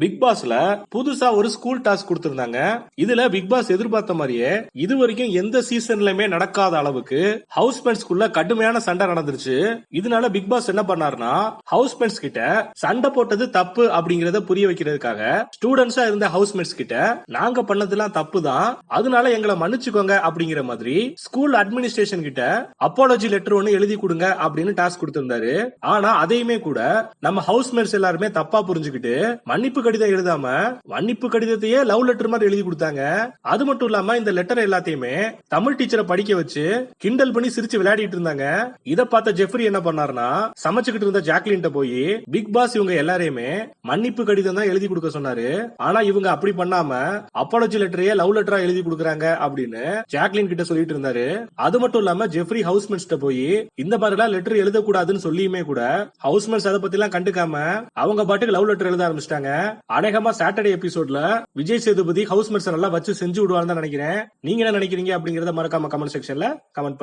Big பாஸ்ல புதுசா ஒரு ஸ்கூல் டாஸ்க் கொடுத்திருந்தாங்க. இதுல பிக் பாஸ் எதிர்பார்த்த மாதிரியே இது வரைக்கும் எந்த சீசன்லயுமே நடக்காத அளவுக்கு ஹவுஸ்மேட்ஸ்குள்ள கடுமையான சண்டை நடந்துருச்சு. இதனால பிக் பாஸ் என்ன பண்ணாருன்னா, ஹவுஸ்மேட்ஸ் கிட்ட சண்டை போட்டது தப்பு அப்படிங்கறத புரிய வைக்கிறதுக்காக ஸ்டூடெண்ட்ஸா இருந்த ஹவுஸ்மேட்ஸ் கிட்ட நாங்க பண்ணதெல்லாம் தப்பு தான், அதனால எங்களை மன்னிச்சுக்கோங்க அப்படிங்கிற மாதிரி ஸ்கூல் அட்மினிஸ்ட்ரேஷன் கிட்ட அப்பாலஜி லெட்டர் ஒன்னு எழுதி கொடுங்க அப்படின்னு டாஸ்க் கொடுத்திருந்தாரு. ஆனா அதையுமே கூட நம்ம ஹவுஸ்மேட்ஸ் எல்லாருமே தப்பா புரிஞ்சுக்கிட்டு மன்னிப்பு கடிதம் எழுதாம மன்னிப்பு கடிதத்தையே லவ் லெட்டர் மாதிரி எழுதி கொடுத்தாங்க. அது மட்டும் இல்லாம இந்த லெட்டர் எல்லாத்தையுமே தமிழ் டீச்சரை படிக்க வச்சு கிண்டல் பண்ணி சிரிச்சு விளையாடிட்டு இருந்தாங்க. இத பார்த்த ஜெஃப்ரி என்ன பண்ணாருன்னா, சமைச்சுக்கிட்டு இருந்த ஜாக்லின் போய் பிக் பாஸ் இவங்க எல்லாரையுமே மன்னிப்பு கடிதம் தான் எழுதி கொடுக்க சொன்னாரு. ஆனா இவங்க அப்படி பண்ணாம அப்பாலஜி லெட்டரையே லவ் லெட்டரா எழுதி கொடுக்கறாங்க அப்படின்னு ஜாக்லின் கிட்ட சொல்லிட்டு இருந்தாரு. அது மட்டும் இல்லாம ஜெஃப்ரி ஹவுஸ்மேட்ஸ் போய் இந்த மாதிரி எல்லாம் லெட்டர் எழுதக்கூடாதுன்னு சொல்லியுமே கூட ஹவுஸ்மேட்ஸ் அதை பத்தி எல்லாம் கண்டுக்காம அவங்க பாட்டுக்கு லவ் லெட்டர் எழுத ஆரம்பிச்சிட்டாங்க. அநேகமா சாட்டர்டே எபிசோட்ல விஜய் சேதுபதி ஹவுஸ்மேட்ஸ் எல்லாம் வச்சு செஞ்சு விடுவான்னு தான் நினைக்கிறேன். நீங்க என்ன நினைக்கிறீங்க அப்படிங்கறத மறக்காம கமெண்ட் செக்ஷன்ல கமெண்ட் பண்ணுங்க.